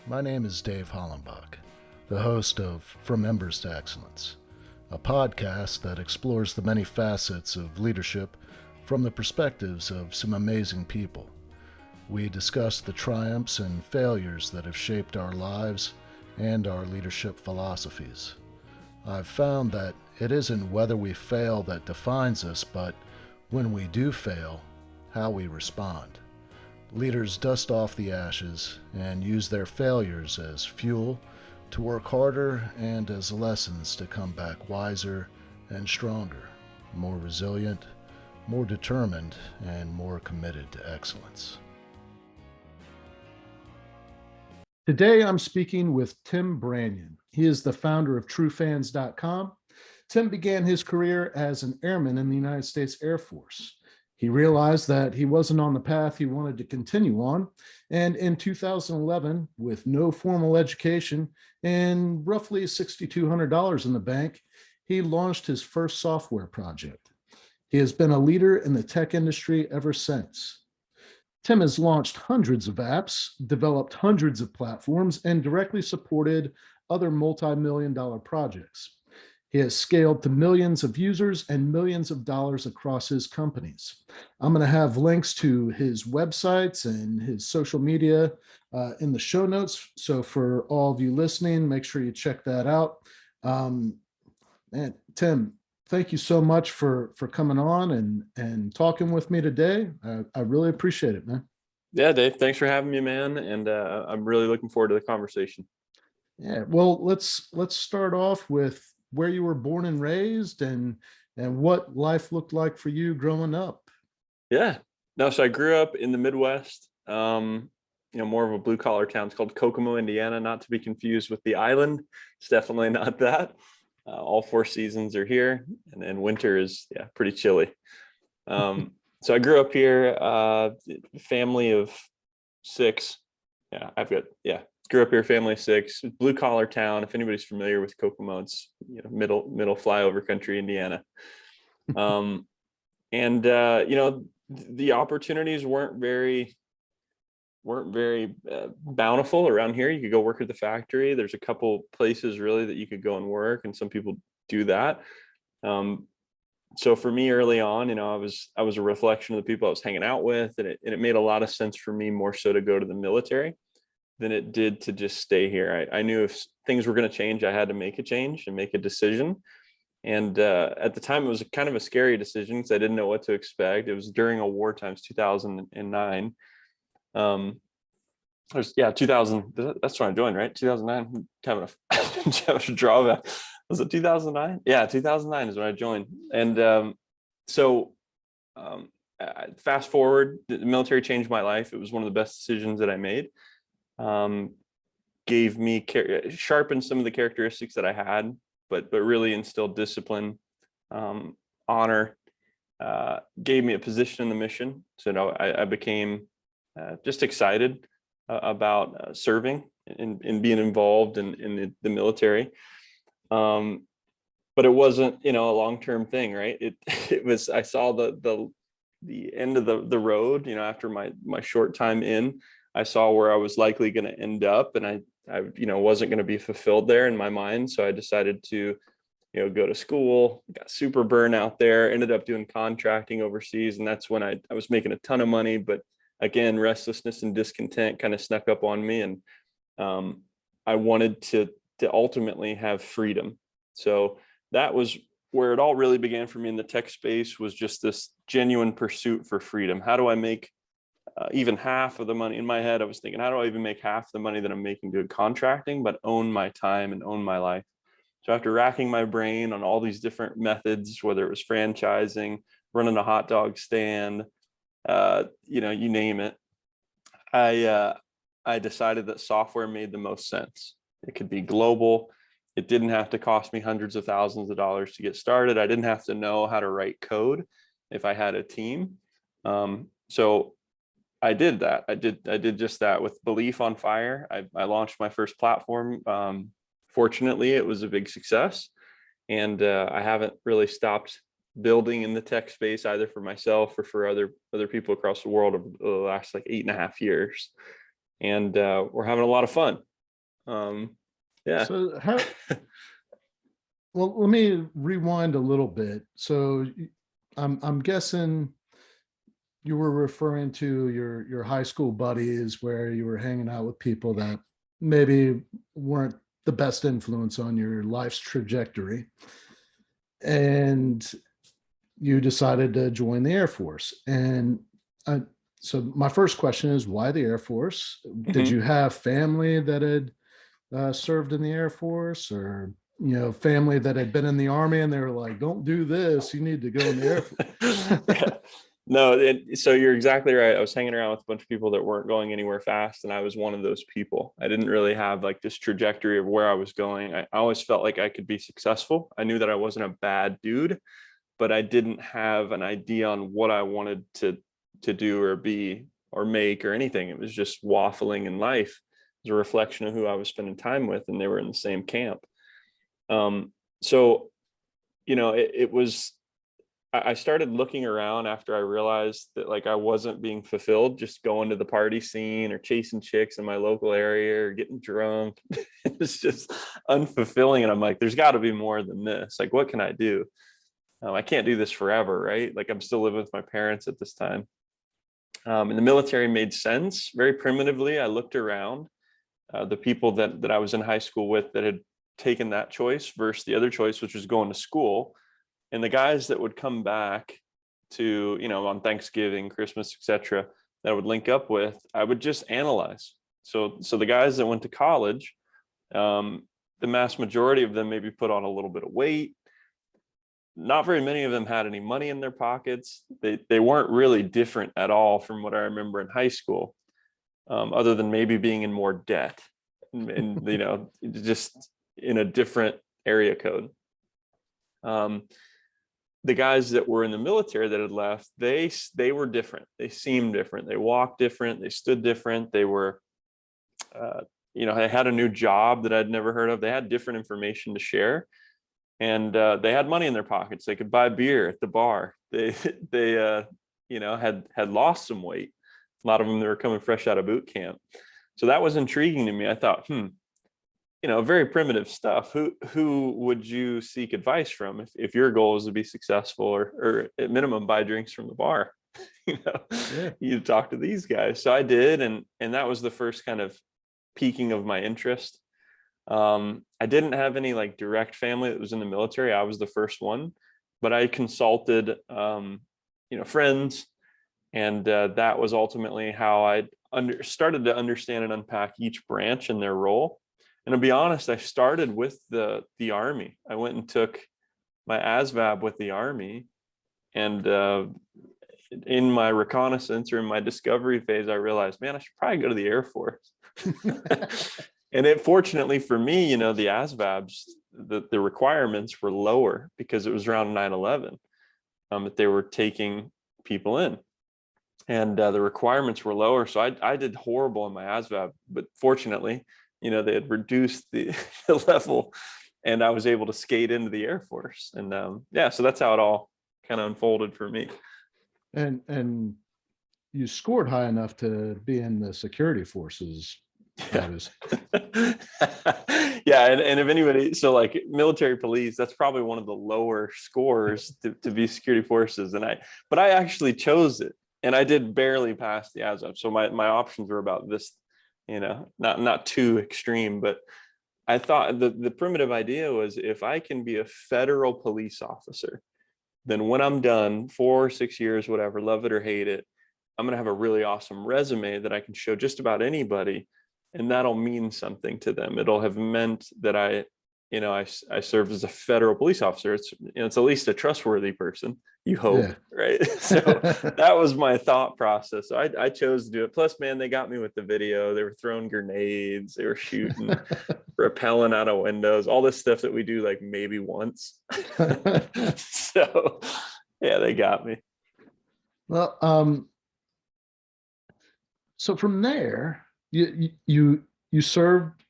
My name is Dave Hollenbach, the host of From Embers to Excellence, a podcast that explores the many facets of leadership from the perspectives of some amazing people. We discuss the triumphs and failures that have shaped our lives and our leadership philosophies. I've found that it isn't whether we fail that defines us, but when we do fail, how we respond. Leaders dust off the ashes and use their failures as fuel to work harder and as lessons to come back wiser and stronger, more resilient, more determined, and more committed to excellence. Today I'm speaking with Tim Branyan. He is the founder of TrueFans.com. Tim began his career as an airman in the United States Air Force. He realized that he wasn't on the path he wanted to continue on, and in 2011, with no formal education and roughly $6,200 in the bank, he launched his first software project. He has been a leader in the tech industry ever since. Tim has launched hundreds of apps, developed hundreds of platforms, and directly supported other multi-million-dollar projects. He has scaled to millions of users and millions of dollars across his companies. I'm going to have links to his websites and his social media in the show notes. So for all of you listening, make sure you check that out. And Tim, thank you so much for coming on and talking with me today. I really appreciate it, man. Yeah, Dave, thanks for having me, man. And I'm really looking forward to the conversation. Yeah, well, let's start off with where you were born and raised and what life looked like for you growing up. Yeah, no, so I grew up in the Midwest, more of a blue collar town. It's called Kokomo, Indiana, not to be confused with the island. It's definitely not that. All four seasons are here, and winter is pretty chilly. So I grew up here, family of six. Grew up here, family of six, blue collar town. If anybody's familiar with Kokomo, it's middle flyover country, Indiana. The opportunities weren't very bountiful around here. You could go work at the factory. There's a couple places really that you could go and work, and some people do that. So for me early on, I was a reflection of the people I was hanging out with, and it made a lot of sense for me more so to go to the military than it did to just stay here. I knew if things were going to change, I had to make a change and make a decision. And at the time, it was kind of a scary decision because I didn't know what to expect. It was during a war times, 2009. 2000. That's when I joined, right? 2009. Having a drawback. Was it 2009? Yeah, 2009 is when I joined. And fast forward, the military changed my life. It was one of the best decisions that I made. Gave me sharpened some of the characteristics that I had, but really instilled discipline, honor, gave me a position in the mission. So I became just excited about serving and being involved in the military. But it wasn't, a long-term thing, right? It was, I saw the end of the road, after my short time in. I saw where I was likely going to end up, and I wasn't going to be fulfilled there in my mind. So I decided to, go to school, got super burnout there, ended up doing contracting overseas. And that's when I was making a ton of money, but again, restlessness and discontent kind of snuck up on me. And I wanted to ultimately have freedom. So that was where it all really began for me in the tech space, was just this genuine pursuit for freedom. How do I make even half of the money? In my head, I was thinking, how do I even make half the money that I'm making doing contracting, but own my time and own my life? So after racking my brain on all these different methods, whether it was franchising, running a hot dog stand, you name it, I decided that software made the most sense. It could be global. It didn't have to cost me hundreds of thousands of dollars to get started. I didn't have to know how to write code if I had a team. So I did that. I did just that with belief on fire. I launched my first platform. Fortunately, it was a big success, and I haven't really stopped building in the tech space either for myself or for other people across the world over the last 8.5 years. And we're having a lot of fun. Yeah. So well, let me rewind a little bit. So I'm guessing you were referring to your high school buddies where you were hanging out with people that maybe weren't the best influence on your life's trajectory. And you decided to join the Air Force. And so my first question is, why the Air Force? Did Mhm. you have family that had served in the Air Force, or family that had been in the Army and they were like, don't do this, you need to go in the Air Force? Yeah. No, so you're exactly right. I was hanging around with a bunch of people that weren't going anywhere fast, and I was one of those people. I didn't really have like this trajectory of where I was going. I always felt like I could be successful. I knew that I wasn't a bad dude, but I didn't have an idea on what I wanted to do or be or make or anything. It was just waffling in life. It was a reflection of who I was spending time with, and they were in the same camp. So it was, I started looking around after I realized that like I wasn't being fulfilled just going to the party scene or chasing chicks in my local area or getting drunk. It's just unfulfilling. And I'm like, there's got to be more than this. Like, what can I do? I can't do this forever, right? Like, I'm still living with my parents at this time. And the military made sense. Very primitively, I looked around the people that I was in high school with that had taken that choice versus the other choice, which was going to school. And the guys that would come back to, on Thanksgiving, Christmas, etc., that I would link up with, I would just analyze. So the guys that went to college, the mass majority of them maybe put on a little bit of weight. Not very many of them had any money in their pockets. They weren't really different at all from what I remember in high school, other than maybe being in more debt and just in a different area code. The guys that were in the military that had left, they were different. They seemed different. They walked different. They stood different. They were, they had a new job that I'd never heard of. They had different information to share, and they had money in their pockets. They could buy beer at the bar. They had lost some weight. A lot of them, they were coming fresh out of boot camp. So that was intriguing to me. I thought, very primitive stuff. Who would you seek advice from if your goal is to be successful, or at minimum buy drinks from the bar? Yeah. You talk to these guys. So I did, and that was the first kind of peaking of my interest. I didn't have any like direct family that was in the military. I was the first one, but I consulted friends, and that was ultimately how I started to understand and unpack each branch and their role. And to be honest, I started with the Army. I went and took my ASVAB with the Army, and in my reconnaissance or in my discovery phase, I realized, man, I should probably go to the Air Force. And fortunately for me, the ASVABs, the requirements were lower because it was around 9/11 that they were taking people in. And the requirements were lower. So I did horrible in my ASVAB, but fortunately, they had reduced the level, and I was able to skate into the Air Force. And so that's how it all kind of unfolded for me. And you scored high enough to be in the security forces, Yeah. obviously. Yeah. And if anybody, so like military police, that's probably one of the lower scores to be security forces. But I actually chose it, and I did barely pass the ASVAB. So my options were about this, not too extreme, but I thought the primitive idea was, if I can be a federal police officer, then when I'm done, 4 or 6 years, whatever, love it or hate it, I'm going to have a really awesome resume that I can show just about anybody. And that'll mean something to them. It'll have meant that I served as a federal police officer. It's at least a trustworthy person, you hope, Yeah. right? So that was my thought process. So I chose to do it. Plus, man, they got me with the video. They were throwing grenades. They were shooting, rappelling out of windows, all this stuff that we do like maybe once. So yeah, they got me. Well, so from there, you served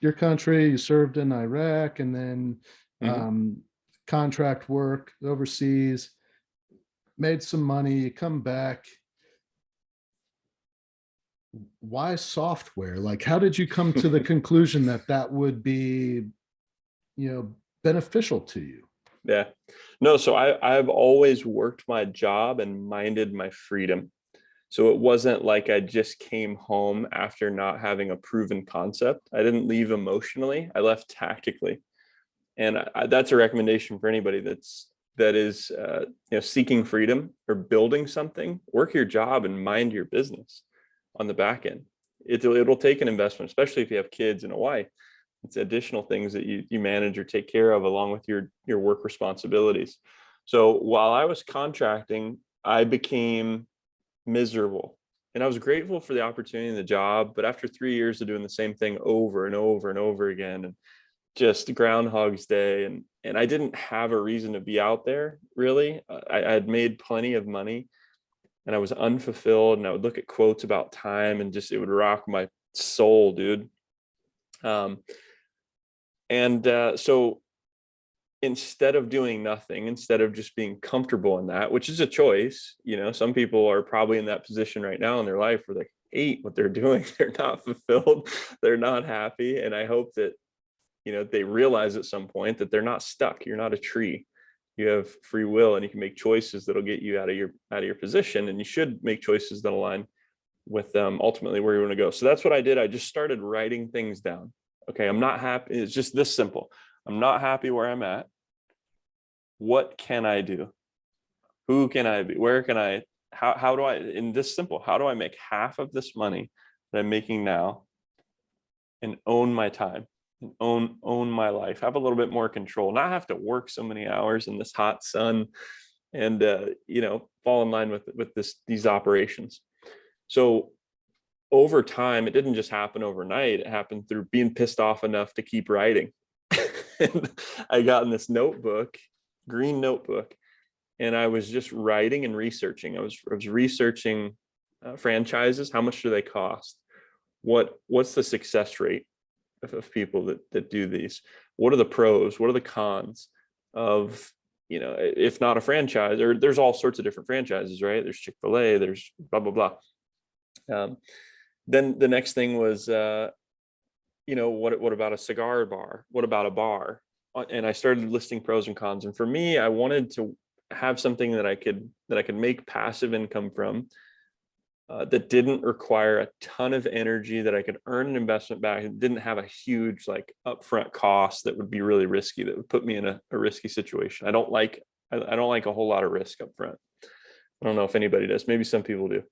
your country, you served in Iraq, and then Mhm. contract work overseas, made some money, you come back. why software? Like, how did you come to the conclusion that that would be, beneficial to you? Yeah. No, so I've always worked my job and minded my freedom. So it wasn't like I just came home after not having a proven concept. I didn't leave emotionally. I left tactically. And that's a recommendation for anybody that is seeking freedom or building something. Work your job and mind your business on the back end. It'll take an investment, especially if you have kids and a wife. It's additional things that you manage or take care of along with your work responsibilities. So while I was contracting, I became miserable. And I was grateful for the opportunity and the job, but after 3 years of doing the same thing over and over and over again, and just Groundhog's Day, and I didn't have a reason to be out there really. I had made plenty of money, and I was unfulfilled, and I would look at quotes about time, and just it would rock my soul, dude. Um, so instead of doing nothing, instead of just being comfortable in that, which is a choice, some people are probably in that position right now in their life where they hate what they're doing. They're not fulfilled. They're not happy. And I hope that, they realize at some point that they're not stuck. You're not a tree. You have free will, and you can make choices that'll get you out of your position. And you should make choices that align with ultimately where you want to go. So that's what I did. I just started writing things down. Okay, I'm not happy. It's just this simple. I'm not happy where I'm at. What can I do? Who can I be? Where can I, how do I, in this simple, how do I make half of this money that I'm making now and own my time and own my life, have a little bit more control, not have to work so many hours in this hot sun, and fall in line with these operations. So over time, it didn't just happen overnight. It happened through being pissed off enough to keep writing. And I got in this notebook, green notebook, and I was just writing and researching. I was researching franchises. How much do they cost? What's the success rate of people that do these? What are the pros? What are the cons of, if not a franchise, or there's all sorts of different franchises, right? There's Chick-fil-A, there's blah, blah, blah. Then the next thing was, what about a cigar bar? What about a bar? And I started listing pros and cons. And for me, I wanted to have something that I could make passive income from, that didn't require a ton of energy, that I could earn an investment back. It didn't have a huge like upfront cost that would be really risky, that would put me in a risky situation. I don't like a whole lot of risk up front. I don't know if anybody does. Maybe some people do.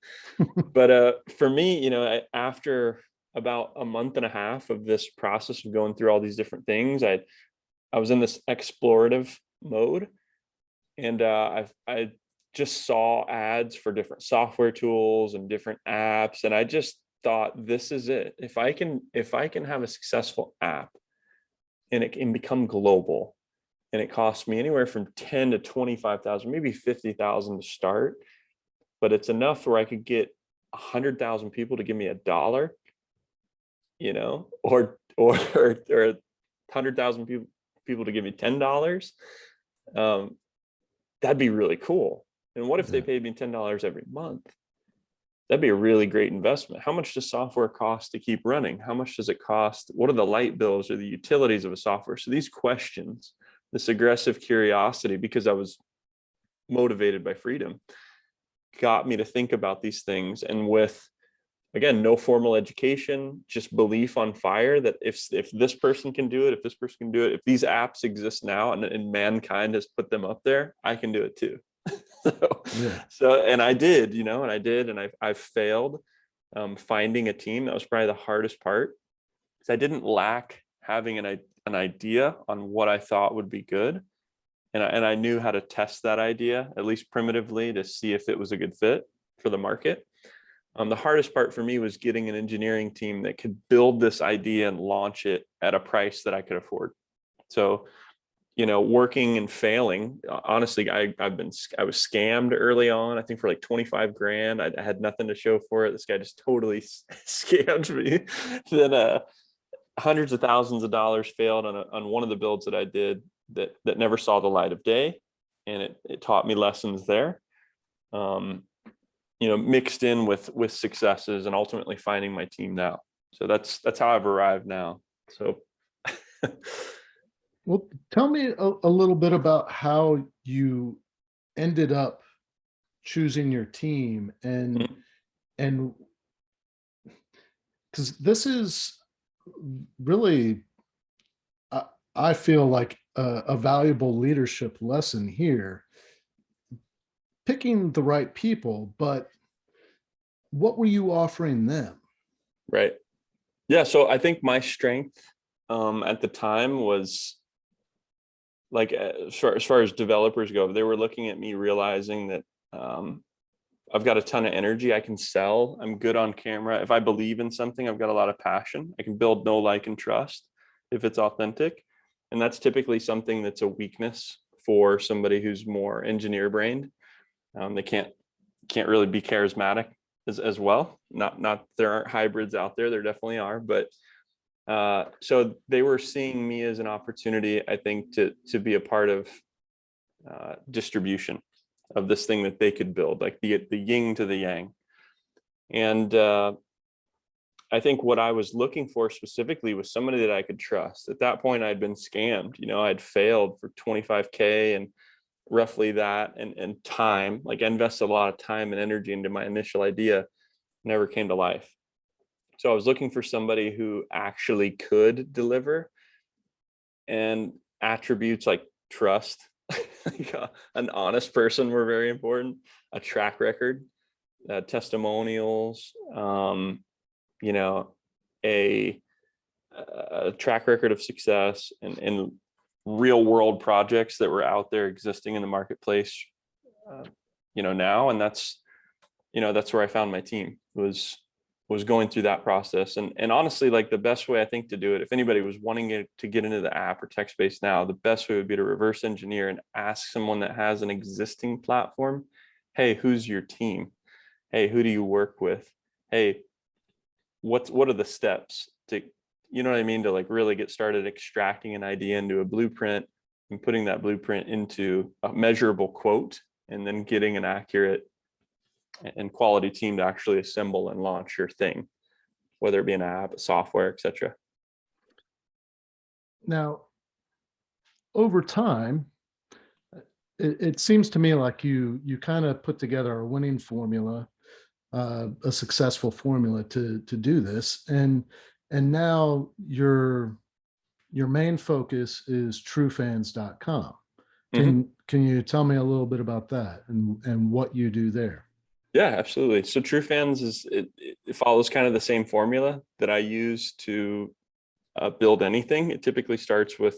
But for me, after about a month and a half of this process of going through all these different things, I was in this explorative mode, and I just saw ads for different software tools and different apps, and I just thought, this is it. If I can have a successful app and it can become global, and it costs me anywhere from 10 to 25,000, maybe 50,000 to start, but it's enough where I could get 100,000 people to give me $1, or 100,000 people to give me $10. That'd be really cool. And what if they paid me $10 every month? That'd be a really great investment. How much does software cost to keep running? How much does it cost? What are the light bills or the utilities of a software? So these questions, this aggressive curiosity, because I was motivated by freedom, got me to think about these things. And with, again, no formal education, just belief on fire that if this person can do it, if this person can do it, if these apps exist now and mankind has put them up there, I can do it too. And I did, and I've failed finding a team. That was probably the hardest part, because I didn't lack having an idea on what I thought would be good. And I knew how to test that idea, at least primitively, to see if it was a good fit for the market. The hardest part for me was getting an engineering team that could build this idea and launch it at a price that I could afford. So, working and failing, honestly, I was scammed early on, I think for like 25 grand. I had nothing to show for it. This guy just totally scammed me. Then hundreds of thousands of dollars failed on one of the builds that I did that never saw the light of day. And it taught me lessons there. mixed in with successes and ultimately finding my team now. So that's how I've arrived now. So Well, tell me a little bit about how you ended up choosing your team, and because this is really, I feel like a valuable leadership lesson here, picking the right people, but what were you offering them? right. Yeah. So I think my strength at the time was like as far as developers go, they were looking at me realizing that I've got a ton of energy. I can sell. I'm good on camera. If I believe in something, I've got a lot of passion. I can build know, like, and trust if it's authentic. And that's typically something that's a weakness for somebody who's more engineer brained. They can't really be charismatic as well. Not there aren't hybrids out there. There definitely are, but so they were seeing me as an opportunity, I think, to be a part of distribution of this thing that they could build, like the yin to the yang. And I think what I was looking for specifically was somebody that I could trust. At that point, I'd been scammed. I'd failed for 25K and roughly that, and time. Like, I invested a lot of time and energy into my initial idea, never came to life. So I was looking for somebody who actually could deliver, and attributes like trust, like an honest person were very important, a track record, testimonials, you know, a, a track record of success and real world projects that were out there existing in the marketplace, now. And that's where I found my team, was going through that process. And honestly, like, the best way I think to do it, if anybody was wanting to get into the app or tech space now, the best way would be to reverse engineer and ask someone that has an existing platform, hey, who's your team? Hey, who do you work with? Hey, what are the steps to, what I mean, to like really get started extracting an idea into a blueprint and putting that blueprint into a measurable quote, and then getting an accurate and quality team to actually assemble and launch your thing, whether it be an app, a software, etc. Now, over time, it seems to me like you kind of put together a winning formula, a successful formula to do this, and now your main focus is truefans.com. Mm-hmm. Can you tell me a little bit about that and what you do there? Yeah, absolutely. So TrueFans it follows kind of the same formula that I use to build anything. It typically starts with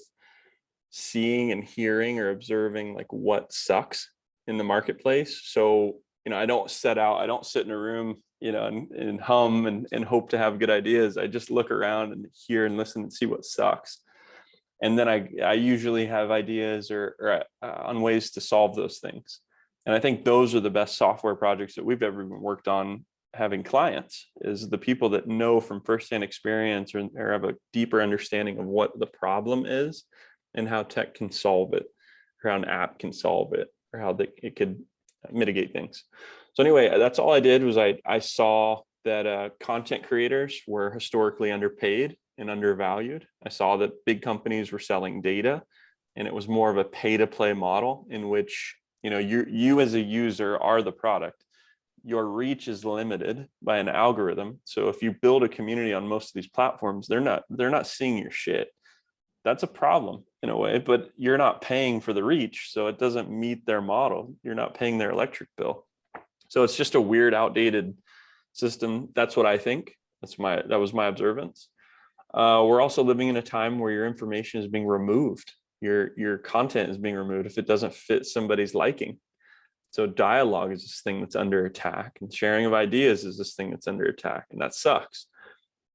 seeing and hearing or observing like what sucks in the marketplace. So, I don't sit in a room, and hum and hope to have good ideas. I just look around and hear and listen and see what sucks. And then I usually have ideas or on ways to solve those things. And I think those are the best software projects that we've ever worked on having clients, is the people that know from firsthand experience or have a deeper understanding of what the problem is and how tech can solve it, or how an app can solve it, or how it could mitigate things. So anyway, that's all I did. Was I saw that content creators were historically underpaid and undervalued. I saw that big companies were selling data, and it was more of a pay to play model in which, you as a user are the product. Your reach is limited by an algorithm. So if you build a community on most of these platforms, they're not seeing your shit. That's a problem in a way, but you're not paying for the reach, so it doesn't meet their model. You're not paying their electric bill. So it's just a weird, outdated system. That's what I think. That was my observance. We're also living in a time where your information is being removed. Your content is being removed if it doesn't fit somebody's liking. So dialogue is this thing that's under attack, and sharing of ideas is this thing that's under attack, and that sucks.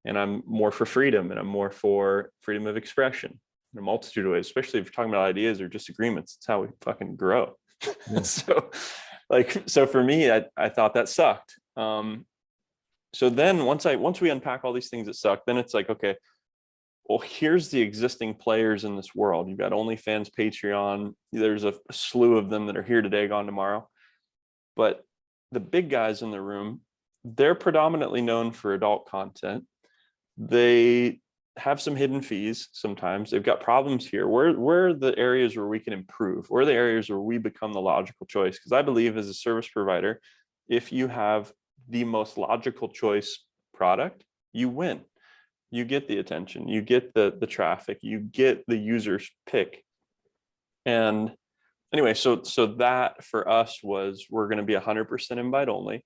And I'm more for freedom, and I'm more for freedom of expression in a multitude of ways, especially if you're talking about ideas or disagreements. It's how we fucking grow. Yeah. So for me, I thought that sucked. So then once we unpack all these things that suck, then it's like, okay, well, here's the existing players in this world. You've got OnlyFans, Patreon. There's a slew of them that are here today, gone tomorrow. But the big guys in the room, they're predominantly known for adult content. They have some hidden fees sometimes. They've got problems here. Where are the areas where we can improve? Where are the areas where we become the logical choice? Because I believe as a service provider, if you have the most logical choice product, you win. You get the attention, you get the traffic, you get the user's pick. And anyway, so that for us was, we're going to be 100% invite only.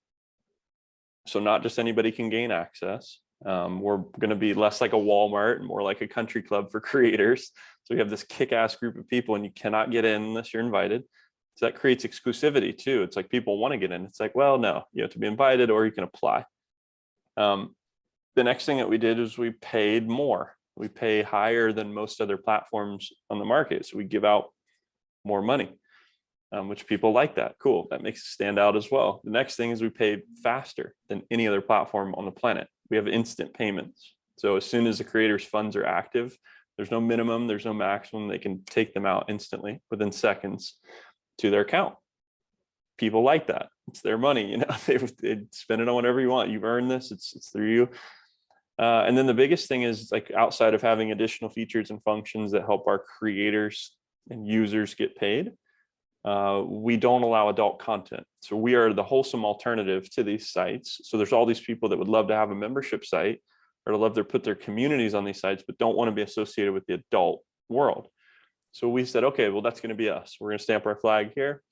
So not just anybody can gain access. We're going to be less like a Walmart and more like a country club for creators. So we have this kick-ass group of people and you cannot get in unless you're invited. So that creates exclusivity too. It's like people want to get in. It's like, well, no, you have to be invited or you can apply. The next thing that we did is we paid more. We pay higher than most other platforms on the market. So we give out more money, which people like that. Cool. That makes it stand out as well. The next thing is we pay faster than any other platform on the planet. We have instant payments. So as soon as the creator's funds are active, there's no minimum, there's no maximum. They can take them out instantly within seconds to their account. People like that. It's their money, you know, they spend it on whatever you want. You've earned this, it's through you. And then the biggest thing is, like, outside of having additional features and functions that help our creators and users get paid, we don't allow adult content. So we are the wholesome alternative to these sites. So there's all these people that would love to have a membership site or to love to put their communities on these sites, but don't want to be associated with the adult world. So we said, okay, well, that's going to be us. We're going to stamp our flag here.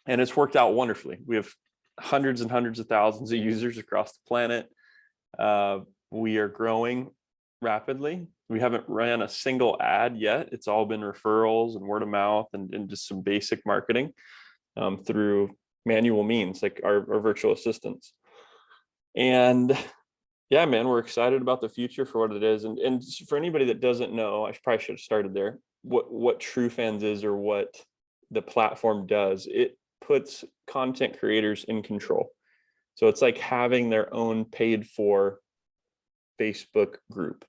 And it's worked out wonderfully. We have hundreds and hundreds of thousands of users across the planet. We are growing rapidly. We haven't ran a single ad yet. It's all been referrals and word of mouth and just some basic marketing through manual means, like our virtual assistants. And yeah, man, we're excited about the future for what it is. And for anybody that doesn't know, I probably should have started there, what TrueFans is or what the platform does. It puts content creators in control. So it's like having their own paid for Facebook group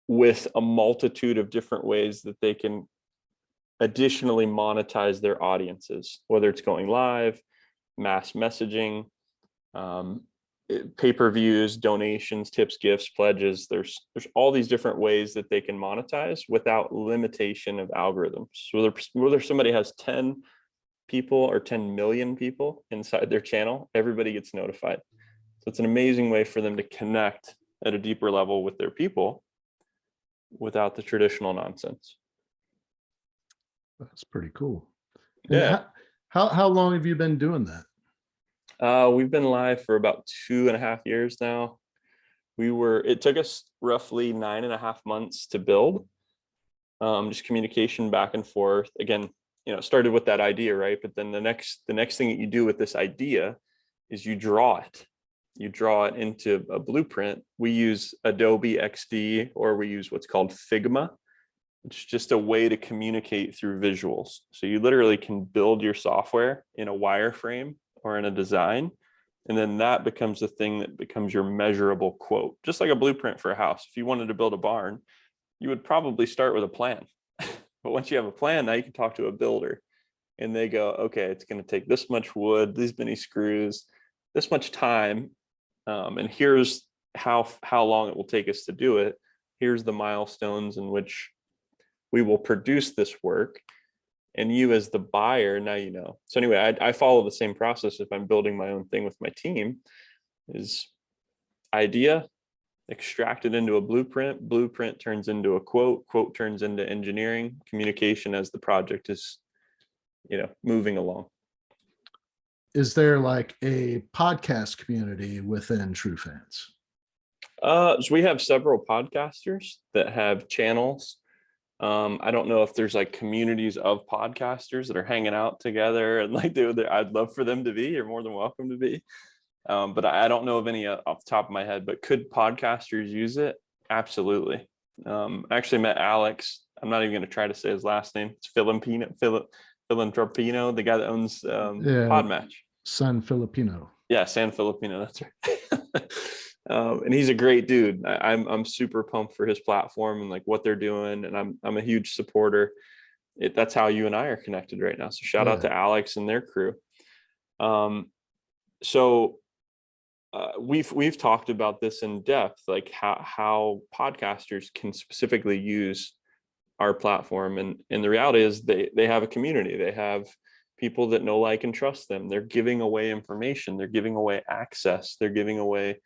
with a multitude of different ways that they can additionally monetize their audiences, whether it's going live, mass messaging, pay-per-views, donations, tips, gifts, pledges. There's all these different ways that they can monetize without limitation of algorithms. So whether somebody has 10 people or 10 million people inside their channel, everybody gets notified. So it's an amazing way for them to connect at a deeper level with their people without the traditional nonsense. That's pretty cool. And Yeah. How long have you been doing that? We've been live for about 2.5 years now. It took us roughly 9.5 months to build. Just communication back and forth. Again, you know, it started with that idea, right? But then the next thing that you do with this idea is you draw it. You draw it into a blueprint. We use Adobe XD, or we use what's called Figma. It's just a way to communicate through visuals. So you literally can build your software in a wireframe or in a design, and then that becomes the thing that becomes your measurable quote. Just like a blueprint for a house. If you wanted to build a barn, you would probably start with a plan. But once you have a plan, now you can talk to a builder and they go, okay, it's going to take this much wood, these many screws, this much time. And here's how long it will take us to do it. Here's the milestones in which we will produce this work. And you as the buyer, now you know. So anyway, I follow the same process if I'm building my own thing with my team. Is idea, extracted into a blueprint turns into a quote turns into engineering, communication as the project is, you know, moving along. Is there like a podcast community within TrueFans? So we have several podcasters that have channels. I don't know if there's like communities of podcasters that are hanging out together and like I'd love for them to be. You're more than welcome to be. But I don't know of any off the top of my head, but could podcasters use it? Absolutely. I actually met Alex. I'm not even going to try to say his last name. It's Filipino, the guy that owns Podmatch. San Filipino. Yeah, San Filipino. That's right. And he's a great dude. I'm super pumped for his platform and like what they're doing. And I'm a huge supporter. That's how you and I are connected right now. So shout out to Alex and their crew. So we've talked about this in depth, like how podcasters can specifically use our platform, and the reality is they have a community. They have people that know, like, and trust them. They're giving away information. They're giving away access. They're giving away,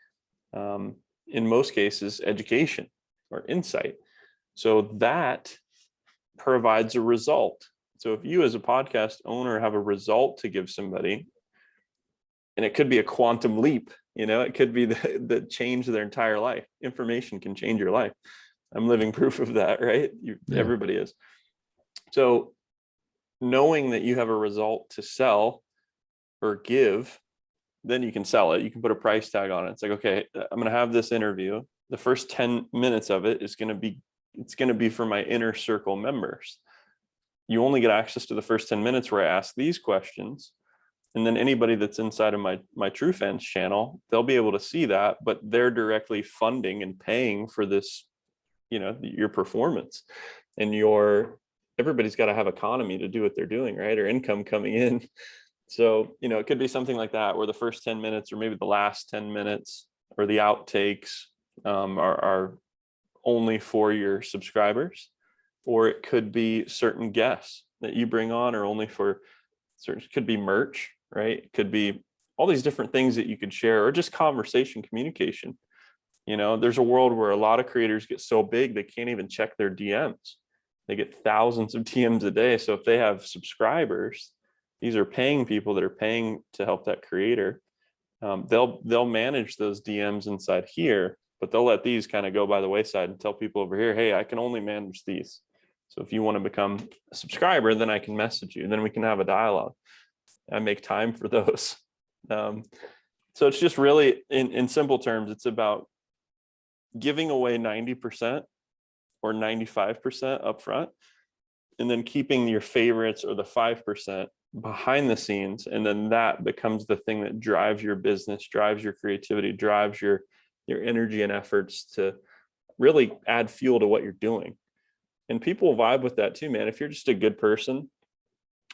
in most cases, education or insight. So that provides a result. So if you as a podcast owner have a result to give somebody, and it could be a quantum leap, it could be the change of their entire life. Information can change your life. I'm living proof of that, right? Everybody is. So knowing that you have a result to sell or give, then you can sell it. You can put a price tag on it. It's like, okay, I'm going to have this interview. The first 10 minutes of it is going to be for my inner circle members. You only get access to the first 10 minutes where I ask these questions. And then anybody that's inside of my True Fans channel, they'll be able to see that, but they're directly funding and paying for this, your performance. And everybody's got to have economy to do what they're doing, right? Or income coming in. So, it could be something like that, where the first 10 minutes or maybe the last 10 minutes or the outtakes are only for your subscribers. Or it could be certain guests that you bring on, or only for certain, it could be merch, right? It could be all these different things that you could share, or just conversation, communication. There's a world where a lot of creators get so big, they can't even check their DMs. They get thousands of DMs a day. So if they have subscribers, these are paying people that are paying to help that creator. They'll manage those DMs inside here, but they'll let these kind of go by the wayside and tell people over here, hey, I can only manage these. So if you want to become a subscriber, then I can message you. Then we can have a dialogue. I make time for those. So it's just really, in simple terms, it's about giving away 90% or 95% upfront, and then keeping your favorites or the 5% behind the scenes. And then that becomes the thing that drives your business, drives your creativity, drives your energy and efforts to really add fuel to what you're doing. And people vibe with that too, man. If you're just a good person,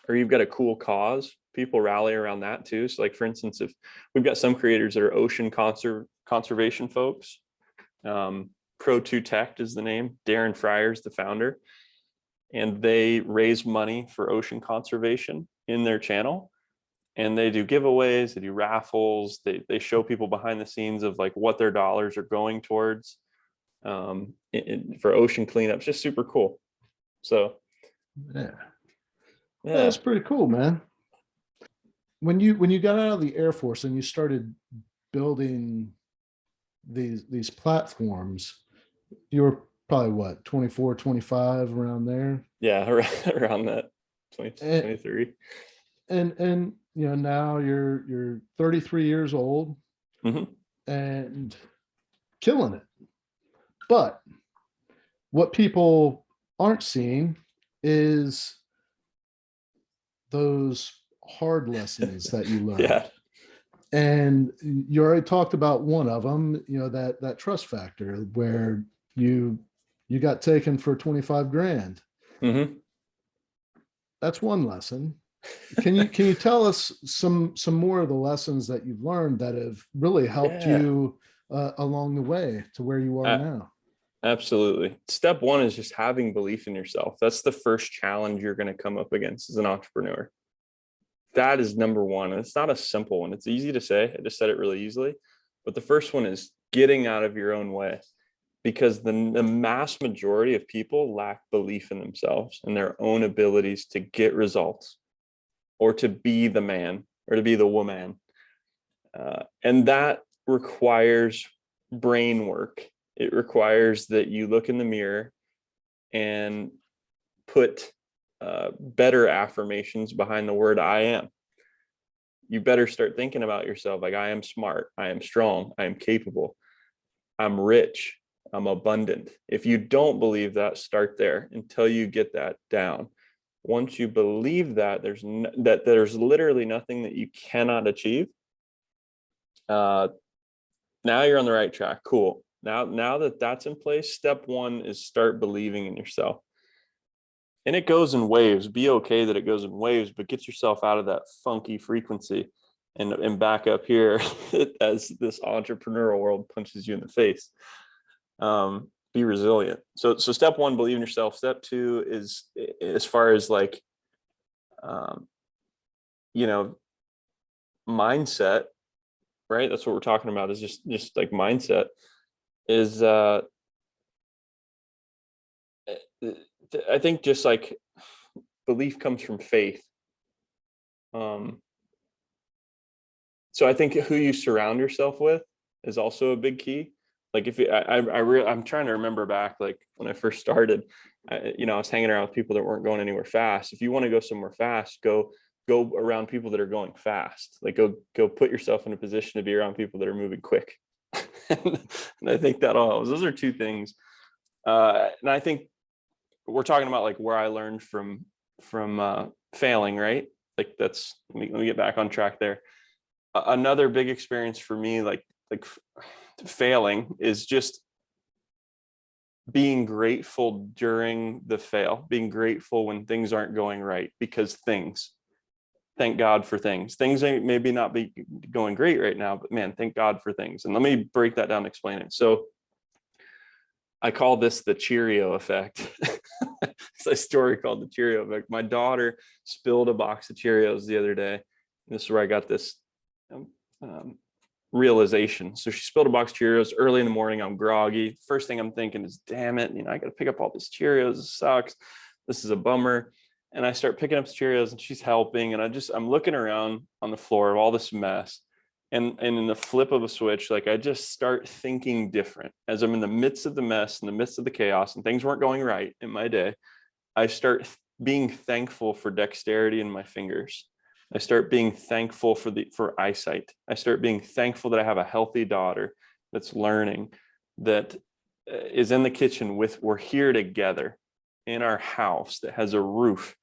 or you've got a cool cause, people rally around that too. So like, for instance, if we've got some creators that are ocean conservation folks, Pro2 Tech is the name. Darren Fryer's the founder, and they raise money for ocean conservation in their channel. And they do giveaways, they do raffles, they show people behind the scenes of like what their dollars are going towards, for ocean cleanups. Just super cool. So yeah, that's pretty cool, man. When you got out of the Air Force and you started building these platforms, you were probably what, 24, 25, around there? Yeah, around that, 23. And now you're 33 years old. Mm-hmm. And killing it. But what people aren't seeing is those hard lessons that you learned. Yeah. And you already talked about one of them, that trust factor, where you got taken for 25 grand. Mm-hmm. That's one lesson. Can you tell us some more of the lessons that you've learned that have really helped you along the way to where you are now? Absolutely. Step one is just having belief in yourself. That's the first challenge you're going to come up against as an entrepreneur. That is number one. And it's not a simple one. It's easy to say. I just said it really easily. But the first one is getting out of your own way, because the mass majority of people lack belief in themselves and their own abilities to get results, or to be the man, or to be the woman. And that requires brain work. It requires that you look in the mirror and put better affirmations behind the word I am. You better start thinking about yourself like, I am smart, I am strong, I am capable, I'm rich, I'm abundant. If you don't believe that, start there until you get that down. Once you believe that, there's literally nothing that you cannot achieve. Now you're on the right track. Cool. Now that that's in place, step one is start believing in yourself. And it goes in waves. Be okay that it goes in waves, but get yourself out of that funky frequency. and back up here as this entrepreneurial world punches you in the face. Be resilient. So step one, believe in yourself. Step two is, as far as like, you know, mindset, right? That's what we're talking about, is just like mindset is, I think just like belief comes from faith. So I think who you surround yourself with is also a big key. Like if I'm trying to remember back, like when I first started, I was hanging around with people that weren't going anywhere fast. If you want to go somewhere fast, go around people that are going fast. Like go put yourself in a position to be around people that are moving quick. And I think that all helps. Those are two things. And I think we're talking about like where I learned from failing, right? Like that's, let me get back on track there. Another big experience for me, like failing, is just being grateful during the fail, being grateful when things aren't going right, because thank God for things ain't maybe not be going great right now, but man, thank God for things. And let me break that down and explain it. So I call this the Cheerio effect. It's a story called the Cheerio effect. My daughter spilled a box of Cheerios the other day. This is where I got this realization. So she spilled a box of Cheerios early in the morning. I'm groggy. First thing I'm thinking is, damn it, I got to pick up all these Cheerios. This sucks. This is a bummer. And I start picking up the Cheerios and she's helping. And I'm looking around on the floor of all this mess. And in the flip of a switch, like I just start thinking different as I'm in the midst of the mess, in the midst of the chaos, and things weren't going right in my day. I start being thankful for dexterity in my fingers. I start being thankful for eyesight. I start being thankful that I have a healthy daughter that's learning, that is in the kitchen we're here together in our house that has a roof,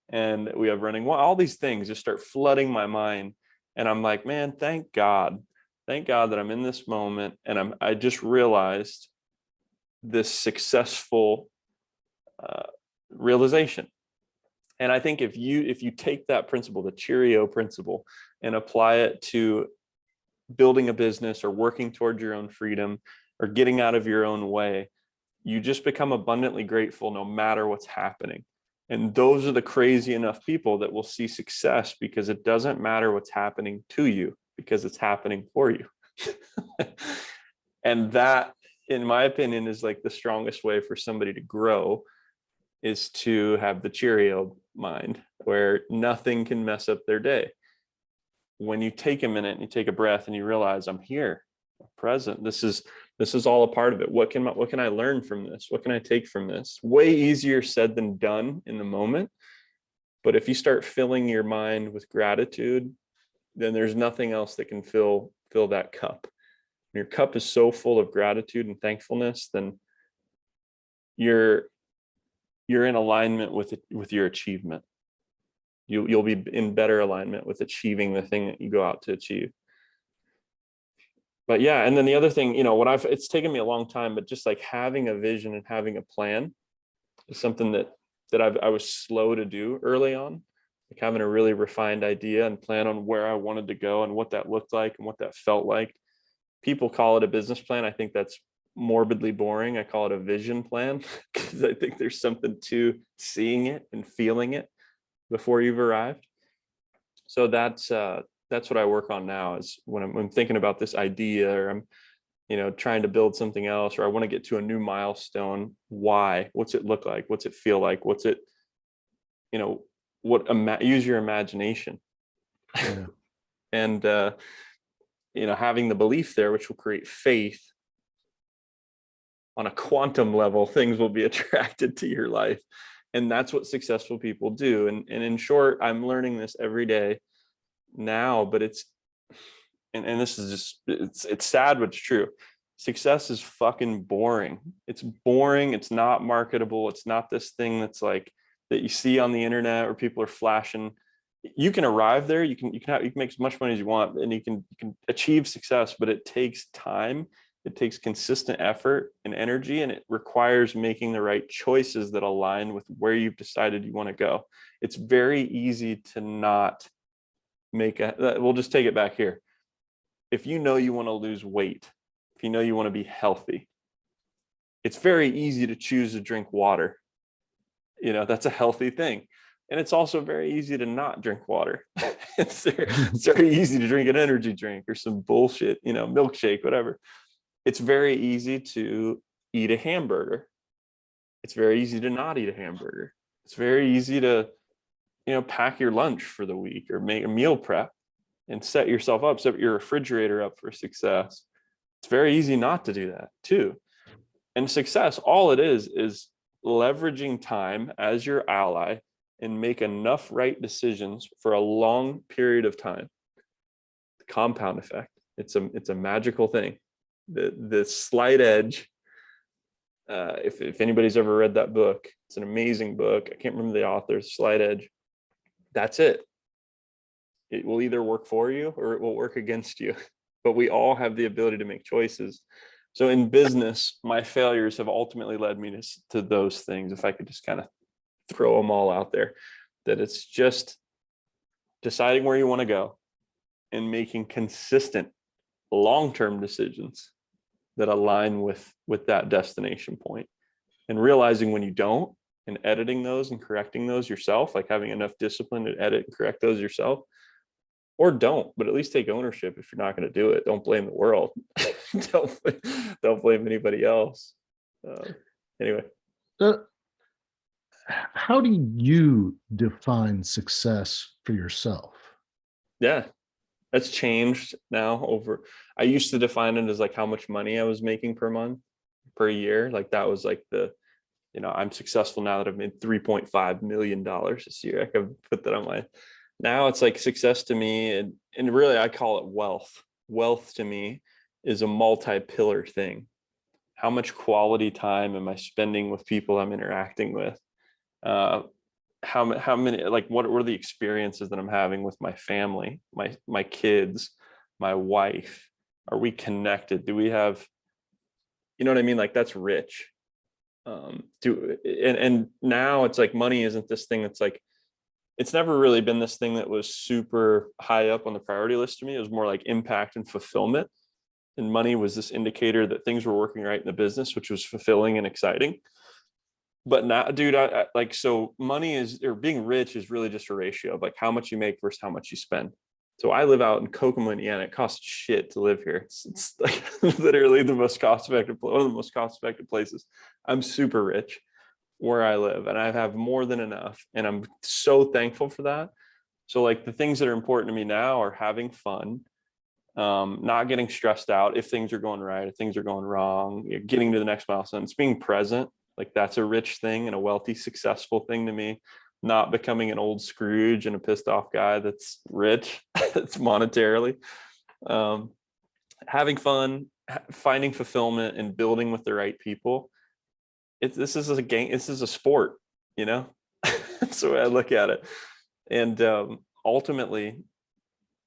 and we have running water. All these things just start flooding my mind. And I'm like, man, thank God that I'm in this moment. And I just realized this successful realization. And I think if you take that principle, the Cheerio principle, and apply it to building a business or working towards your own freedom or getting out of your own way, you just become abundantly grateful no matter what's happening. And those are the crazy enough people that will see success, because it doesn't matter what's happening to you, because it's happening for you. And that, in my opinion, is like the strongest way for somebody to grow, is to have the Cheerio mind, where nothing can mess up their day. When you take a minute and you take a breath and you realize, I'm here, I'm present. This is all a part of it. What can I learn from this? What can I take from this? Way easier said than done in the moment. But if you start filling your mind with gratitude, then there's nothing else that can fill that cup. When your cup is so full of gratitude and thankfulness, then you're in alignment with your achievement. You'll be in better alignment with achieving the thing that you go out to achieve. But yeah, and then the other thing, it's taken me a long time, but just like having a vision and having a plan is something that I was slow to do early on. Like having a really refined idea and plan on where I wanted to go and what that looked like and what that felt like. People call it a business plan. I think that's morbidly boring. I call it a vision plan, because I think there's something to seeing it and feeling it before you've arrived. So that's what I work on now, is when I'm thinking about this idea, or I'm trying to build something else, or I want to get to a new milestone. Why? What's it look like? What's it feel like? What's it, use your imagination. Yeah. And having the belief there, which will create faith on a quantum level, things will be attracted to your life. And that's what successful people do. And in short, I'm learning this every day now, but and this is just, it's sad, but it's true. Success is fucking boring. It's boring. It's not marketable. It's not this thing that's like that you see on the internet where people are flashing. You can arrive there. You can make as much money as you want, and you can achieve success, but it takes time. It takes consistent effort and energy, and it requires making the right choices that align with where you've decided you want to go. It's very easy to not we'll just take it back here. If you know you want to lose weight, if you know you want to be healthy, it's very easy to choose to drink water. That's a healthy thing. And it's also very easy to not drink water. It's very easy to drink an energy drink or some bullshit, milkshake, whatever. It's very easy to eat a hamburger. It's very easy to not eat a hamburger. It's very easy to, pack your lunch for the week or make a meal prep and set yourself up, set your refrigerator up for success. It's very easy not to do that too. And success, all it is leveraging time as your ally and make enough right decisions for a long period of time. The compound effect. It's a magical thing. The slight edge. If anybody's ever read that book, it's an amazing book. I can't remember the author. Slight Edge. That's it. It will either work for you or it will work against you. But we all have the ability to make choices. So in business, my failures have ultimately led me to those things. If I could just kind of throw them all out there, that it's just deciding where you want to go and making consistent long-term decisions that align with that destination point, and realizing when you don't, and editing those and correcting those yourself, like having enough discipline to edit and correct those yourself, or don't, but at least take ownership. If you're not going to do it, don't blame the world. don't blame anybody else. Anyway. How do you define success for yourself? Yeah, that's changed now I used to define it as like how much money I was making per month, per year. Like that was like I'm successful now that I've made $3.5 million this year. I could put that on now it's like success to me. And really I call it wealth. Wealth to me is a multi-pillar thing. How much quality time am I spending with people I'm interacting with? How many, like, what are the experiences that I'm having with my family, my kids, my wife? Are we connected? Do we have, you know what I mean? Like that's rich. And now it's like money isn't this thing that's like, it's never really been this thing that was super high up on the priority list to me. It was more like impact and fulfillment. And money was this indicator that things were working right in the business, which was fulfilling and exciting. But now, dude, I like, so money or being rich is really just a ratio of like how much you make versus how much you spend. So I live out in Kokomo, Indiana. It costs shit to live here. It's like literally one of the most cost-effective places. I'm super rich where I live, and I have more than enough, and I'm so thankful for that. So like the things that are important to me now are having fun, not getting stressed out if things are going right, if things are going wrong, getting to the next milestone. It's being present. Like that's a rich thing and a wealthy, successful thing to me. Not becoming an old Scrooge and a pissed off guy that's rich, that's monetarily. Having fun, finding fulfillment, and building with the right people. This is a game. This is a sport, That's the way I look at it. And ultimately,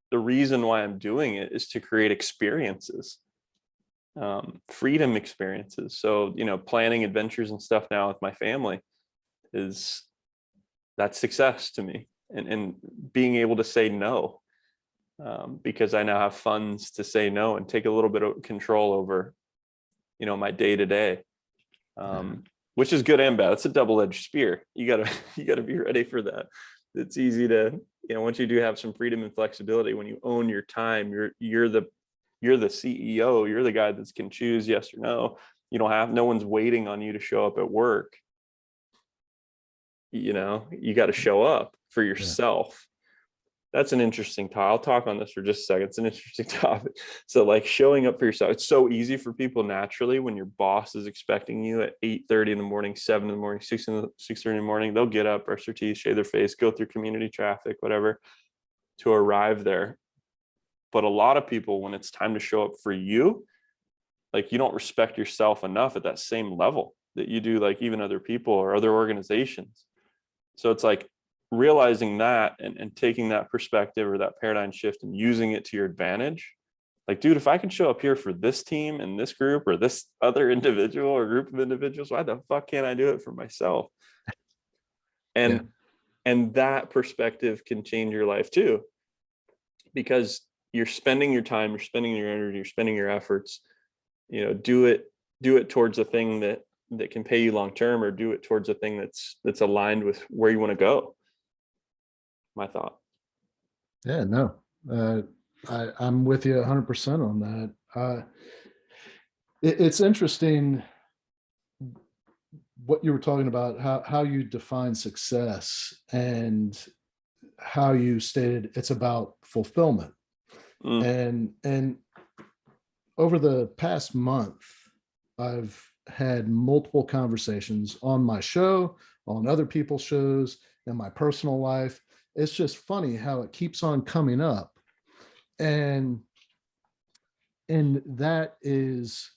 the reason why I'm doing it is to create experiences. Freedom experiences. So, planning adventures and stuff now with my family that's success to me, and being able to say no, because I now have funds to say no and take a little bit of control over, my day to day, which is good and bad. It's a double-edged spear. You gotta be ready for that. It's easy to, once you do have some freedom and flexibility, when you own your time, you're the CEO, you're the guy that can choose yes or no. No one's waiting on you to show up at work. You got to show up for yourself. Yeah. That's an interesting topic. I'll talk on this for just a second. It's an interesting topic. So like showing up for yourself, it's so easy for people naturally when your boss is expecting you at 8:30 in the morning, 7 in the morning, 6:30 in the morning. They'll get up, brush their teeth, shave their face, go through community traffic, whatever, to arrive there. But a lot of people, when it's time to show up for you, like you don't respect yourself enough at that same level that you do like even other people or other organizations. So it's like realizing that and taking that perspective or that paradigm shift and using it to your advantage. Like, dude, if I can show up here for this team and this group or this other individual or group of individuals, why the fuck can't I do it for myself? And that perspective can change your life too. because you're spending your time, you're spending your energy, you're spending your efforts, do it towards a thing that can pay you long term, or do it towards a thing that's aligned with where you want to go. My thought. Yeah, no, I'm with you 100% on that. It's interesting what you were talking about, how you define success, and how you stated it's about fulfillment. And over the past month, I've had multiple conversations on my show, on other people's shows, in my personal life. It's just funny how it keeps on coming up. And that is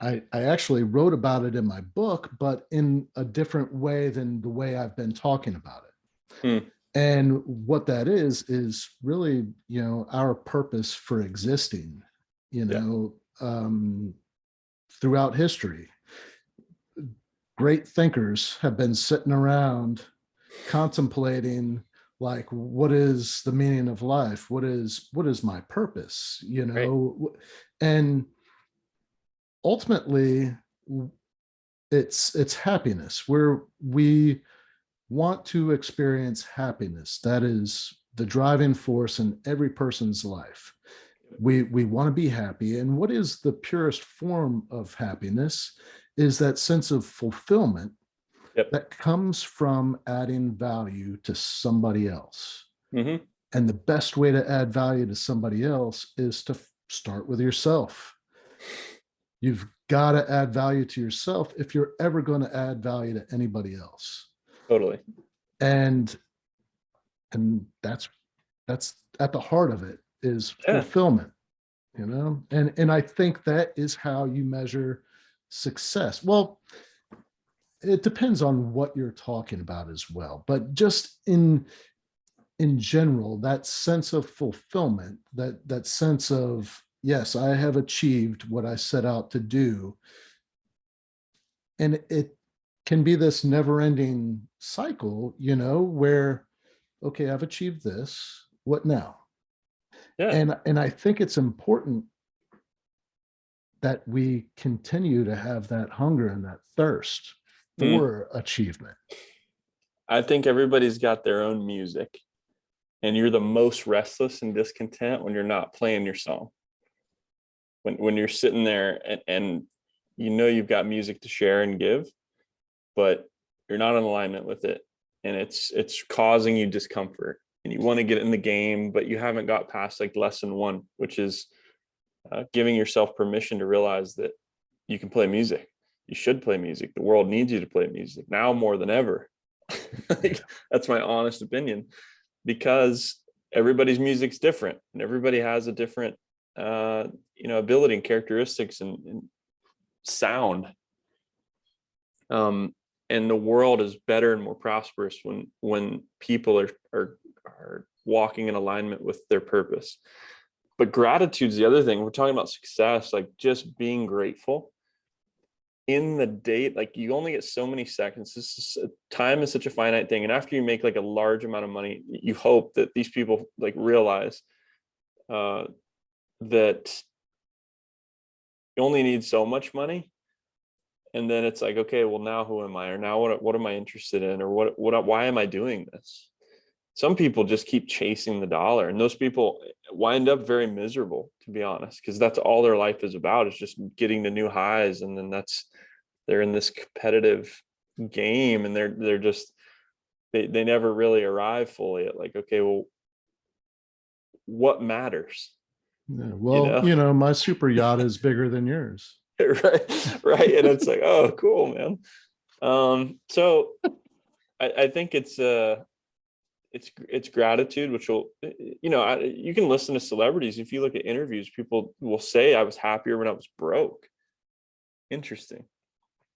I actually wrote about it in my book, but in a different way than the way I've been talking about it. And what that is really, our purpose for existing, throughout history. Great thinkers have been sitting around contemplating, like, what is the meaning of life? What is my purpose? Right. And ultimately, it's happiness, where we want to experience happiness. That is the driving force in every person's life. We want to be happy. And what is the purest form of happiness is that sense of fulfillment that comes from adding value to somebody else. Mm-hmm. And the best way to add value to somebody else is to start with yourself. You've got to add value to yourself if you're ever going to add value to anybody else. Totally. And that's at the heart of it, is fulfillment, and I think that is how you measure success. Well, it depends on what you're talking about as well, but just in general, that sense of fulfillment, that sense of, yes, I have achieved what I set out to do. And it can be this never-ending cycle, where, okay, I've achieved this, what now? And I think it's important that we continue to have that hunger and that thirst for achievement. I think everybody's got their own music, and you're the most restless and discontent when you're not playing your song. When you're sitting there and you've got music to share and give, but you're not in alignment with it, and it's causing you discomfort, and you want to get in the game, but you haven't got past like lesson 1, which is giving yourself permission to realize that you can play music. You should play music. The world needs you to play music now more than ever. That's my honest opinion, because everybody's music's different, and everybody has a different ability and characteristics and sound. And the world is better and more prosperous when people are walking in alignment with their purpose. But gratitude's the other thing. We're talking about success, like just being grateful in the date. Like, you only get so many seconds. Time is such a finite thing. And after you make like a large amount of money, you hope that these people like realize that you only need so much money. And then it's like, okay, well, now who am I? Or now what am I interested in? Or why am I doing this? Some people just keep chasing the dollar, and those people wind up very miserable, to be honest, because that's all their life is about, is just getting to new highs. And then they're in this competitive game, and they're just, they never really arrive fully at like, okay, well, what matters? Yeah, well, my super yacht is bigger than yours. right. And it's like, oh, cool, man. So I think it's gratitude, which will, you can listen to celebrities. If you look at interviews, people will say, I was happier when I was broke. Interesting.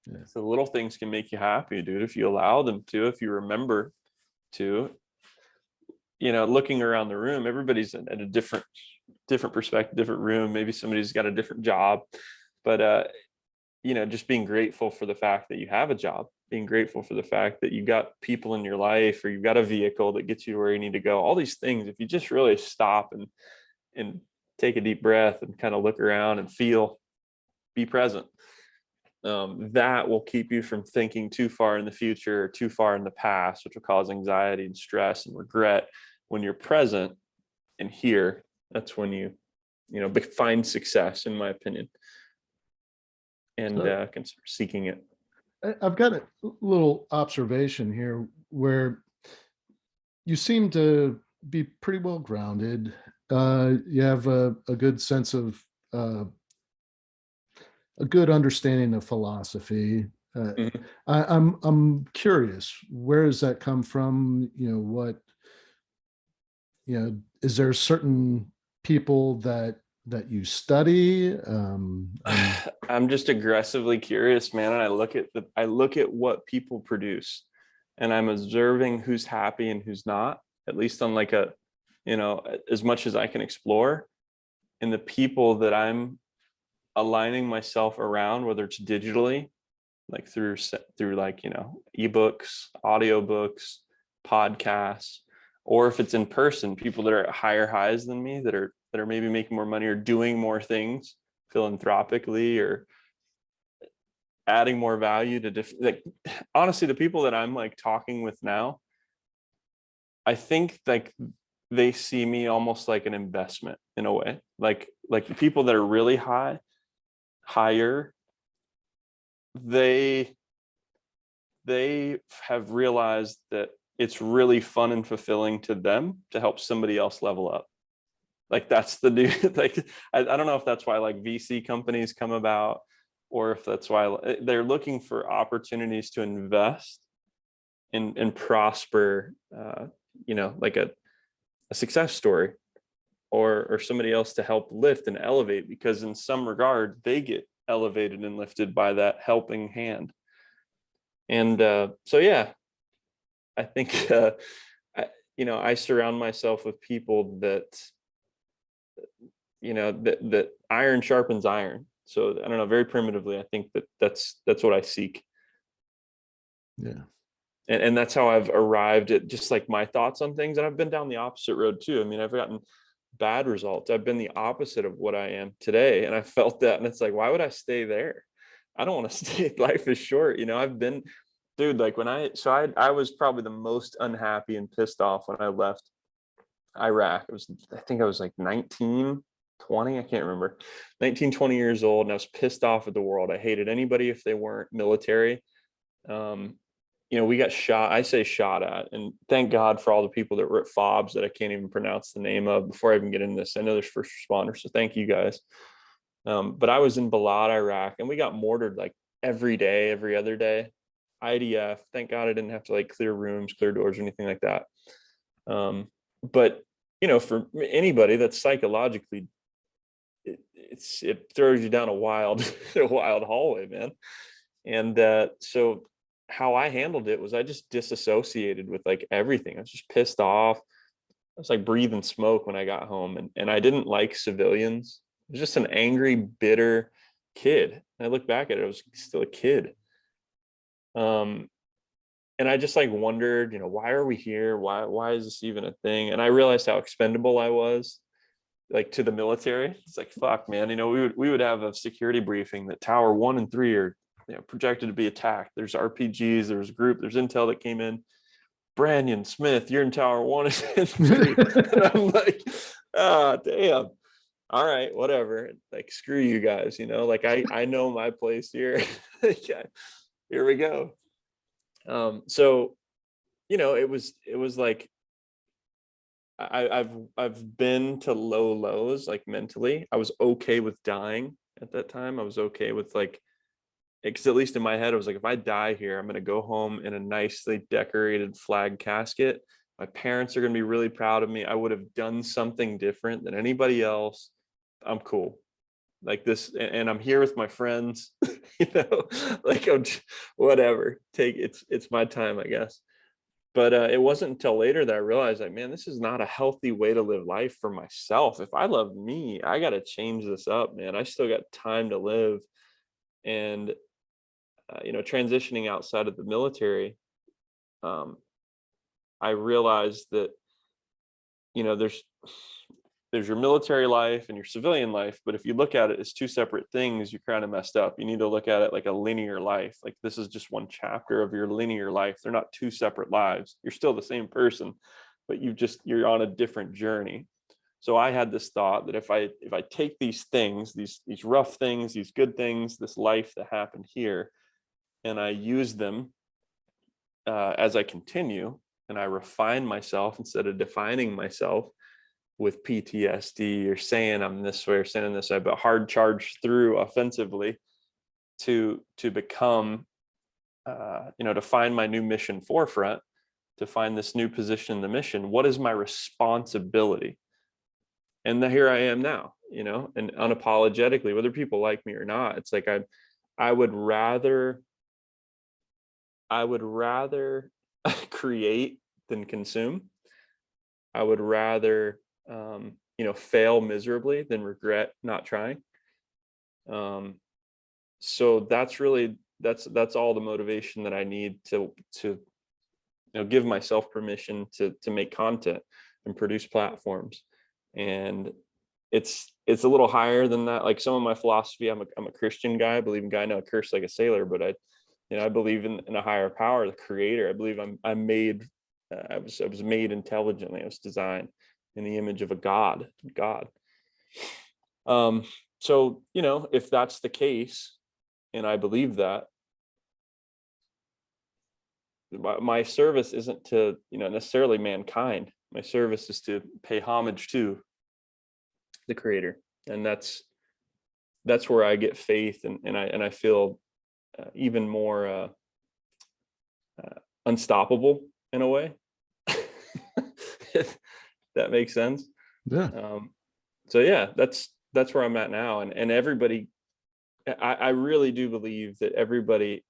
Yeah. So little things can make you happy, dude, if you allow them to, if you remember to. Looking around the room, everybody's at a different perspective, different room. Maybe somebody's got a different job, but just being grateful for the fact that you have a job, being grateful for the fact that you've got people in your life, or you've got a vehicle that gets you to where you need to go. All these things, if you just really stop and take a deep breath and kind of look around and feel, be present, that will keep you from thinking too far in the future or too far in the past, which will cause anxiety and stress and regret. When you're present and here, that's when you find success, in my opinion, and can start seeking it. I've got a little observation here where you seem to be pretty well grounded. You have a good sense of a good understanding of philosophy. Mhm. I'm curious, where does that come from? Is there certain people that you study? I'm just aggressively curious, man, and I look at what people produce, and I'm observing who's happy and who's not, at least on like a, as much as I can explore. And the people that I'm aligning myself around, whether it's digitally, like through like, ebooks, audiobooks, podcasts, or if it's in person, people that are at higher highs than me, that are maybe making more money or doing more things philanthropically or adding more value to different, like, honestly, the people that I'm like talking with now, I think like they see me almost like an investment in a way. Like the people that are really higher, they have realized that it's really fun and fulfilling to them to help somebody else level up. Like that's the new like I don't know if that's why like VC companies come about, or if that's why they're looking for opportunities to invest and prosper, like a success story, or somebody else to help lift and elevate, because in some regard they get elevated and lifted by that helping hand. And so yeah, I think I surround myself with people that that iron sharpens iron. So I don't know, very primitively, I think that's what I seek. Yeah. And that's how I've arrived at just like my thoughts on things. And I've been down the opposite road too. I mean, I've gotten bad results. I've been the opposite of what I am today. And I felt that. And it's like, why would I stay there? I don't want to stay. Life is short. I've been, dude, like I was probably the most unhappy and pissed off when I left Iraq. I think I was like 19, 20. I can't remember, 19, 20 years old. And I was pissed off at the world. I hated anybody if they weren't military. Um, we got shot. I say shot at, and thank God for all the people that were at FOBs that I can't even pronounce the name of. Before I even get into this, I know there's first responders, so thank you guys. But I was in Balad, Iraq, and we got mortared like every day, every other day. IDF. Thank God I didn't have to like clear rooms, clear doors, or anything like that. But for anybody that's psychologically, it throws you down a wild, a wild hallway, man. And so how I handled it was I just disassociated with like everything. I was just pissed off. I was like breathing smoke when I got home, and I didn't like civilians. I was just an angry, bitter kid. And I look back at it, I was still a kid. And I just like wondered, why are we here? Why is this even a thing? And I realized how expendable I was, like, to the military. It's like, fuck, man. We would have a security briefing that Tower 1 and 3 are projected to be attacked. There's RPGs, there's intel that came in. Branyan, Smith, you're in Tower 1 and 3. And I'm like, damn. All right, whatever. Like, screw you guys, like I know my place here. Here we go. So it was like I've been to low lows, like mentally. I was okay with dying at that time. I was okay with like, because at least in my head, I was like, if I die here, I'm going to go home in a nicely decorated flag casket. My parents are going to be really proud of me. I would have done something different than anybody else. I'm cool. Like this, and I'm here with my friends, like whatever. It's my time, I guess. But it wasn't until later that I realized, like, man, this is not a healthy way to live life for myself. If I love me, I got to change this up, man. I still got time to live. And transitioning outside of the military, I realized that, there's your military life and your civilian life, but if you look at it as two separate things, you're kind of messed up. You need to look at it like a linear life. Like, this is just one chapter of your linear life. They're not two separate lives. You're still the same person, but you're on a different journey. So I had this thought that if I take these things, these rough things, these good things, this life that happened here, and I use them as I continue, and I refine myself instead of defining myself with PTSD or saying I'm this way or saying this way, but hard charge through offensively to become, to find my new mission forefront, to find this new position in the mission. What is my responsibility? And here I am now, and unapologetically, whether people like me or not, it's like I would rather create than consume. I would rather fail miserably than regret not trying. So that's all the motivation that I need to give myself permission to make content and produce platforms. And it's a little higher than that. Like, some of my philosophy, I'm a Christian guy. I believe in God, no curse like a sailor, but I believe in a higher power, the creator. I believe I'm made, I was made intelligently. I was designed in the image of a God. So, if that's the case, and I believe that, my service isn't to, necessarily mankind. My service is to pay homage to the creator. And that's where I get faith, and I feel even more unstoppable in a way. If that makes sense. Yeah. So yeah, that's where I'm at now. And everybody, I really do believe that everybody,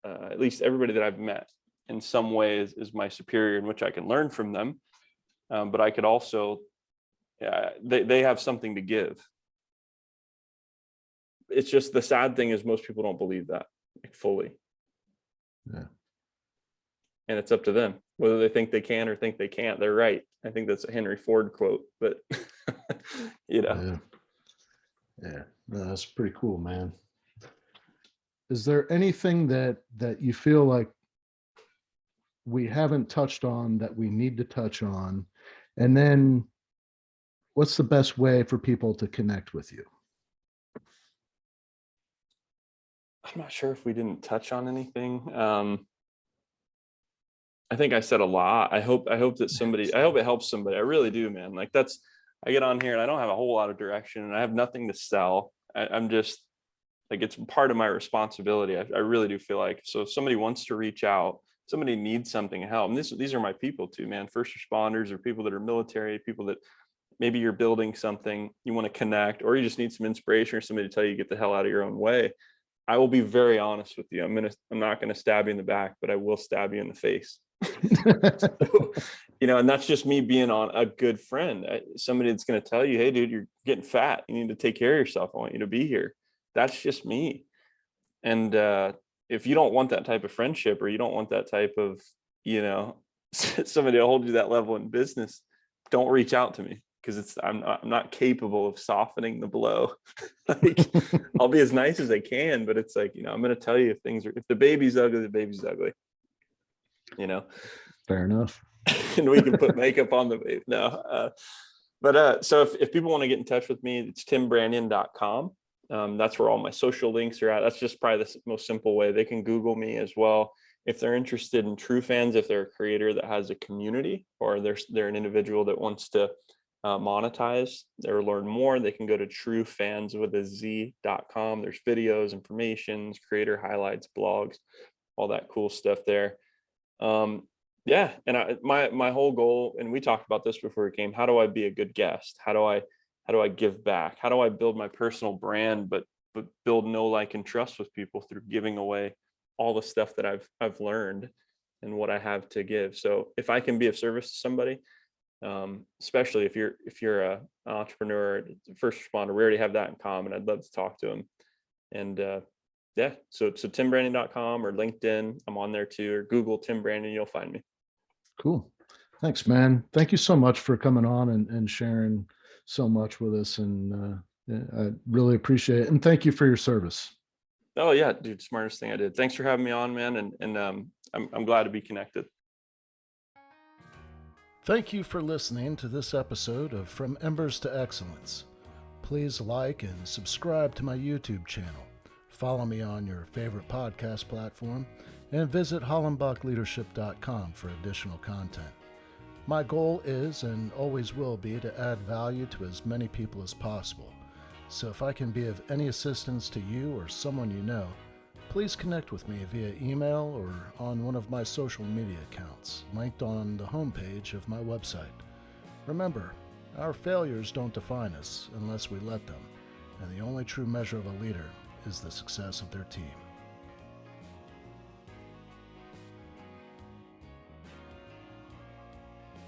at least everybody that I've met in some way is my superior, in which I can learn from them. But I could also, they have something to give. It's just, the sad thing is most people don't believe that, like, fully. Yeah. And it's up to them whether they think they can or think they can't. They're right. I think that's a Henry Ford quote, but Yeah. Yeah. No, that's pretty cool, man. Is there anything that you feel like we haven't touched on that we need to touch on? And then what's the best way for people to connect with you? I'm not sure if we didn't touch on anything. I think I said a lot. I hope that I hope it helps somebody. I really do, man. Like, I get on here and I don't have a whole lot of direction, and I have nothing to sell. I'm just like, it's part of my responsibility. I really do feel like, so if somebody wants to reach out, somebody needs something to help. And these are my people too, man. First responders, or people that are military, people that maybe you're building something, you want to connect, or you just need some inspiration, or somebody to tell you, get the hell out of your own way. I will be very honest with you. I'm not gonna stab you in the back, but I will stab you in the face. So, and that's just me being on a good friend. Somebody that's going to tell you, hey dude, you're getting fat, you need to take care of yourself, I want you to be here. That's just me. And if you don't want that type of friendship, or you don't want that type of, somebody to hold you that level in business, don't reach out to me, because I'm not capable of softening the blow. Like, I'll be as nice as I can, but it's like, I'm going to tell you, if the baby's ugly, the baby's ugly. Fair enough. And we can put makeup on the baby. No. So if people want to get in touch with me, it's timbranyan.com. That's where all my social links are at. That's just probably the most simple way. They can Google me as well. If they're interested in true fans, if they're a creator that has a community, or they're an individual that wants to monetize or learn more, they can go to truefanswithaz.com. There's videos, informations, creator highlights, blogs, all that cool stuff there. Yeah. And my whole goal, and we talked about this before we came, how do I be a good guest? How do I give back? How do I build my personal brand, but build know, like, and trust with people through giving away all the stuff that I've learned and what I have to give. So if I can be of service to somebody, especially if you're an entrepreneur, first responder, we already have that in common. I'd love to talk to them and Yeah. So timbranyan.com or LinkedIn. I'm on there too, or Google Tim Branyan. You'll find me. Cool. Thanks, man. Thank you so much for coming on and sharing so much with us. And I really appreciate it. And thank you for your service. Oh yeah, dude. Smartest thing I did. Thanks for having me on, man. And I'm glad to be connected. Thank you for listening to this episode of From Embers to Excellence. Please like and subscribe to my YouTube channel. Follow me on your favorite podcast platform and visit hollenbachleadership.com for additional content. My goal is and always will be to add value to as many people as possible. So if I can be of any assistance to you or someone you know, please connect with me via email or on one of my social media accounts, linked on the homepage of my website. Remember, our failures don't define us unless we let them, and the only true measure of a leader is the success of their team.